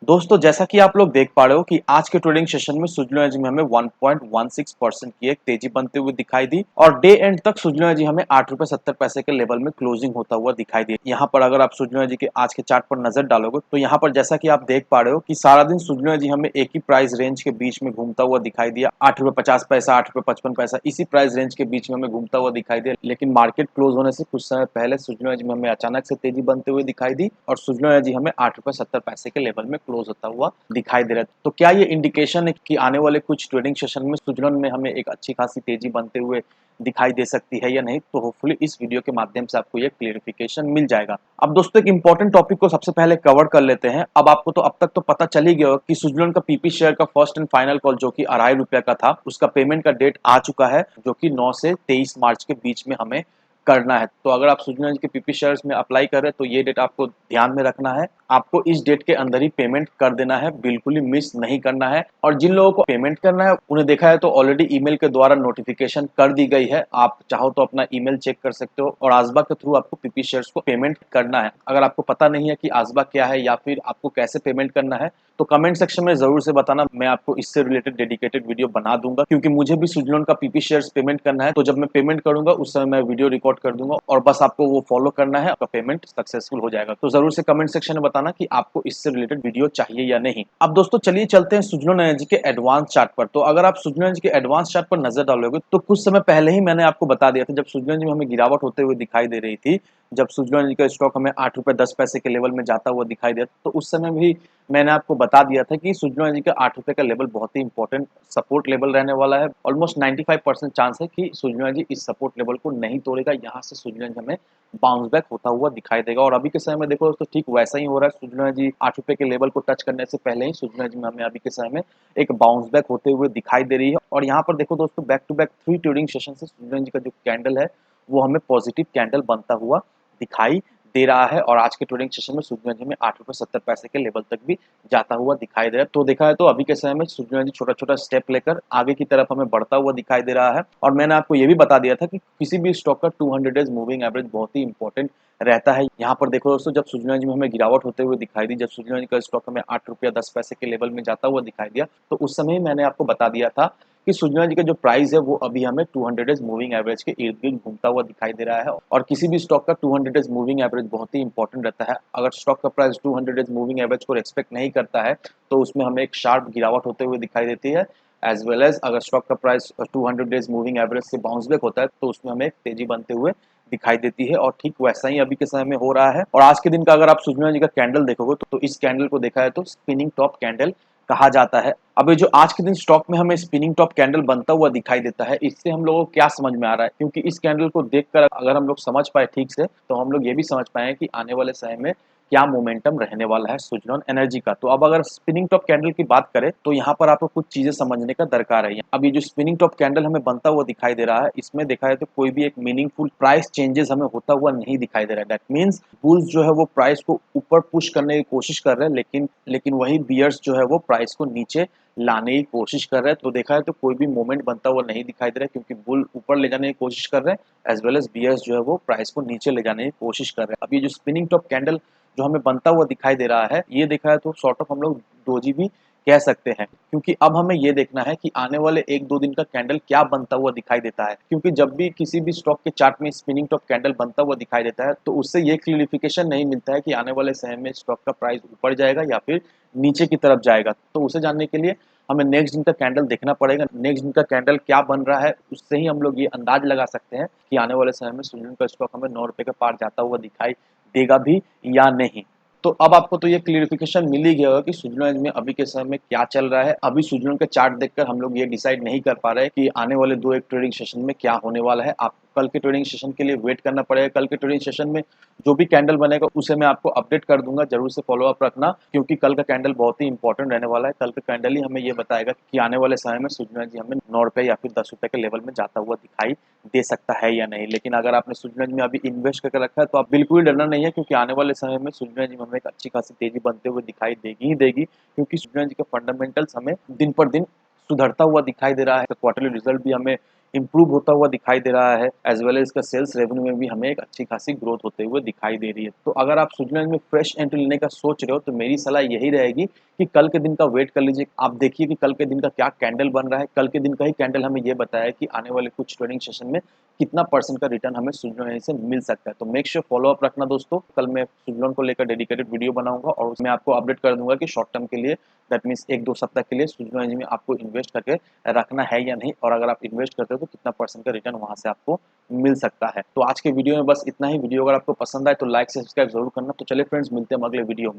दोस्तों जैसा कि आप लोग देख पा रहे हो कि आज के ट्रेडिंग सेशन में सुजलो एनर्जी में हमें 1.16% की एक तेजी बनते हुए दिखाई दी और डे एंड तक सुजलो एनर्जी हमें ₹8.70 के लेवल में क्लोजिंग होता हुआ दिखाई दी। यहाँ पर अगर आप सुजलो एनर्जी के आज के चार्ट पर नजर डालोगे तो यहाँ पर जैसा कि आप देख पा रहे हो कि सारा दिन सुजलो एनर्जी हमें एक ही प्राइस रेंज के बीच में घूमता हुआ दिखाई दिया। ₹8.50 ₹8.55 इसी प्राइस रेंज के बीच में हमें घूमता हुआ दिखाई दिया, लेकिन मार्केट क्लोज होने से कुछ समय पहले सुजलो एनर्जी में हमें अचानक से तेजी बनते हुए दिखाई दी और सुजलो एनर्जी हमें ₹8.70 के लेवल में क्लोज होता हुआ दिखाई दे रहा है। तो क्या ये इंडिकेशन है कि आने वाले कुछ ट्रेडिंग सेशन में सुजलन में हमें एक अच्छी खासी तेजी बनते हुए दिखाई दे सकती है या नहीं? तो होपफुली इस वीडियो के माध्यम से आपको ये क्लियरिफिकेशन मिल जाएगा। अब दोस्तों एक इंपॉर्टेंट टॉपिक को सबसे पहले कवर कर लेते हैं। अब आपको तो अब तक तो पता चल ही गया होगा कि सुजलन का पीपी शेयर का फर्स्ट एंड फाइनल कॉल जो कि ₹2.5 का था, उसका पेमेंट का डेट आ चुका है जो कि 9 से 23 मार्च के बीच में हमें करना है। तो अगर आप सुजलन के पीपी शेयर्स में अप्लाई कर रहे हैं तो ये डेट आपको ध्यान में रखना है। आपको इस डेट के अंदर ही पेमेंट कर देना है, बिल्कुल ही मिस नहीं करना है। और जिन लोगों को पेमेंट करना है उन्हें देखा है तो ऑलरेडी ईमेल के द्वारा नोटिफिकेशन कर दी गई है। आप चाहो तो अपना ईमेल चेक कर सकते हो और आसबा के थ्रू आपको पीपी शेयर्स को पेमेंट करना है। अगर आपको पता नहीं है कि आसबा क्या है या फिर आपको कैसे पेमेंट करना है तो कमेंट सेक्शन में जरूर से बताना, मैं आपको इससे रिलेटेड डेडिकेटेड वीडियो बना दूंगा, क्योंकि मुझे भी सुजलोन का पीपी शेयर्स पेमेंट करना है। तो जब मैं पेमेंट करूंगा उस समय मैं वीडियो रिकॉर्ड कर दूंगा और बस आपको वो फॉलो करना है, आपका पेमेंट सक्सेसफुल हो जाएगा। तो जरूर से कमेंट सेक्शन में बताना कि आपको इससे रिलेटेड वीडियो चाहिए या नहीं। अब दोस्तों चलिए चलते हैं सुजलोन एनर्जी के एडवांस चार्ट पर। तो अगर आप सुजलोन एनर्जी के एडवांस चार्ट पर नजर डालोगे तो कुछ समय पहले ही मैंने आपको बता दिया था, जब सुजलोन एनर्जी में हमें गिरावट होते हुए दिखाई दे रही थी, जब सुजलोन एनर्जी का स्टॉक हमें ₹8.10 के लेवल में जाता हुआ दिखाई दिया, तो उस समय भी मैंने आपको बता दिया था कि सुजलोन एनर्जी का ₹8 का लेवल बहुत ही इंपॉर्टेंट सपोर्ट लेवल रहने वाला है। ऑलमोस्ट 95% चांस है कि सुजलोन एनर्जी इस सपोर्ट लेवल को नहीं तोड़ेगा, यहाँ से सुजलोन एनर्जी हमें बाउंस बैक होता हुआ दिखाई देगा। और अभी के समय में देखो तो ठीक वैसा ही हो रहा है। सुजलोन एनर्जी ₹8 के लेवल को टच करने से पहले ही सुजलोन एनर्जी में हमें अभी के समय में एक बाउंस बैक होते हुए दिखाई दे रही है। और यहाँ पर देखो दोस्तों, back to back 3 trading session से सुजलोन एनर्जी का जो कैंडल है वो हमें पॉजिटिव कैंडल बनता हुआ दिखाई दे रहा है और आज के ट्रेडिंग सेशन में सुजलोन एनर्जी में ₹8.70 के लेवल तक भी जाता हुआ दिखाई दे रहा है। तो देखा है तो अभी के समय में सुजलोन एनर्जी छोटा-छोटा स्टेप लेकर आगे की तरफ हमें बढ़ता हुआ दिखाई दे रहा है। और मैंने आपको ये भी बता दिया था कि किसी भी स्टॉक का 200 डेज मूविंग एवरेज बहुत ही इंपॉर्टेंट रहता है। यहाँ पर देखो दोस्तों, जब सुजलोन एनर्जी में हमें गिरावट होते हुए दिखाई दी, जब सुजलोन एनर्जी का स्टॉक हमें ₹8.10 के लेवल में जाता हुआ दिखाई दिया, तो उस समय ही मैंने आपको बता दिया था कि सुजलोन एनर्जी का जो प्राइस है वो अभी हमें 200 डेज मूविंग एवरेज के इर्द-गिर्द घूमता हुआ दिखाई दे रहा है। और किसी भी स्टॉक का 200 डेज मूविंग एवरेज बहुत ही इंपॉर्टेंट रहता है। अगर स्टॉक का प्राइस 200 डेज मूविंग एवरेज को रिस्पेक्ट नहीं करता है तो उसमें हमें एक शार्प गिरावट होते हुए दिखाई देती है। एज वेल एज अगर स्टॉक का प्राइस 200 डेज मूविंग एवरेज से बाउंस बैक होता है तो उसमें हमें एक तेजी बनते हुए दिखाई देती है। और ठीक वैसा ही अभी के समय में हो रहा है। और आज के दिन का अगर आप सुजलोन एनर्जी का कैंडल देखोगे तो इस कैंडल को देखा है तो स्पिनिंग टॉप कैंडल कहा जाता है। अब ये जो आज के दिन स्टॉक में हमें स्पिनिंग टॉप कैंडल बनता हुआ दिखाई देता है, इससे हम लोगों को क्या समझ में आ रहा है? क्योंकि इस कैंडल को देखकर अगर हम लोग समझ पाए ठीक से तो हम लोग ये भी समझ पाए कि आने वाले समय में क्या मोमेंटम रहने वाला है सुजलोन एनर्जी का। तो अब अगर स्पिनिंग टॉप कैंडल की बात करें तो यहाँ पर आपको कुछ चीजें समझने का दरकार है। अब ये जो स्पिनिंग टॉप कैंडल हमें बनता हुआ दिखाई दे रहा है, इसमें देखा है तो कोई भी एक मीनिंगफुल प्राइस चेंजेस हमें होता हुआ नहीं दिखाई दे रहा है। दैट मीन्स बुल्स जो है वो प्राइस को ऊपर पुश करने की कोशिश कर रहे हैं, लेकिन वही बियर्स जो है वो प्राइस को नीचे लाने की कोशिश कर रहे हैं। तो देखा है तो कोई भी मोमेंट बनता हुआ नहीं दिखाई दे रहा है, क्योंकि बुल ऊपर ले जाने की कोशिश कर रहे हैं एज वेल एज बियर्स जो है वो प्राइस को नीचे ले जाने की कोशिश कर रहे हैं। अब ये जो स्पिनिंग टॉप कैंडल जो हमें बनता हुआ दिखाई दे रहा है, ये देखा है तो सॉर्ट ऑफ हम लोग डोजी भी कह सकते हैं, क्योंकि अब हमें ये देखना है कि आने वाले 1-2 दिन का कैंडल क्या बनता हुआ दिखाई देता है। क्योंकि जब भी किसी भी स्टॉक के चार्ट में स्पिनिंग टॉप कैंडल बनता हुआ दिखाई देता है तो उससे ये क्लियरिफिकेशन नहीं मिलता है कि आने वाले समय में स्टॉक का प्राइस ऊपर जाएगा या फिर नीचे की तरफ जाएगा। तो उसे जानने के लिए हमें नेक्स्ट दिन का कैंडल देखना पड़ेगा। नेक्स्ट दिन का कैंडल क्या बन रहा है उससे ही हम लोग ये अंदाज लगा सकते हैं कि आने वाले समय में सुजलोन का स्टॉक हमें ₹9 के पार जाता हुआ दिखाई देगा भी या नहीं। तो अब आपको तो ये क्लियरिफिकेशन मिल ही गया होगा कि सुजलोन एनर्जी में अभी के समय में क्या चल रहा है। अभी सुजलोन का चार्ट देखकर हम लोग ये डिसाइड नहीं कर पा रहे हैं कि आने वाले 2-1 ट्रेडिंग सेशन में क्या होने वाला है। आपको कल के ट्रेडिंग सेशन के लिए वेट करना पड़ेगा। कल के ट्रेडिंग सेशन में जो भी कैंडल बनेगा उसे मैं आपको अपडेट कर दूंगा। जरूर से फॉलो अप रखना, क्योंकि कल का कैंडल बहुत ही इंपॉर्टेंट रहने वाला है। कल का कैंडल ही हमें ये बताएगा कि आने वाले समय में सुजलोन एनर्जी हमें ₹9 या फिर ₹10 के लेवल में जाता हुआ दिखाई दे सकता है या नहीं। लेकिन अगर आपने सुजलोन एनर्जी में अभी इन्वेस्ट करके रखा है तो आप बिल्कुल डरना नहीं है, क्योंकि आने वाले समय में सुजलोन एनर्जी में हमें एक अच्छी खासी तेजी बनते हुए दिखाई देगी ही देगी। क्योंकि सुजलोन एनर्जी के फंडामेंटल्स हमें दिन पर दिन सुधरता हुआ दिखाई दे रहा है। तो क्वार्टरली रिजल्ट भी हमें इंप्रूव होता हुआ दिखाई दे रहा है, एज वेल एज इसका सेल्स रेवेन्यू में भी हमें एक अच्छी खासी ग्रोथ होते हुए दिखाई दे रही है। तो अगर आप सुजलॉन में फ्रेश एंट्री लेने का सोच रहे हो तो मेरी सलाह यही रहेगी कि कल के दिन का वेट कर लीजिए। आप देखिए कि कल के दिन का क्या कैंडल बन रहा है। कल के दिन का ही कैंडल हमें ये बताया कि आने वाले कुछ ट्रेडिंग सेशन में कितना परसेंट का रिटर्न हमें सुजलॉन से मिल सकता है। तो मेक श्योर फॉलो अप रखना दोस्तों। कल मैं सुजलॉन को लेकर डेडिकेटेड वीडियो बनाऊंगा और उसमें आपको अपडेट कर दूंगा कि शॉर्ट टर्म के लिए दैट मीन्स 1-2 सप्ताह के लिए सुजलॉन में आपको इन्वेस्ट करके रखना है या नहीं, और अगर आप इन्वेस्ट करते हो तो कितना परसेंट का रिटर्न वहां से आपको मिल सकता है। तो आज के वीडियो में बस इतना ही। वीडियो अगर आपको पसंद आए तो लाइक से सब्सक्राइब जरूर करना। तो चलिए फ्रेंड्स, मिलते हैं अगले वीडियो में।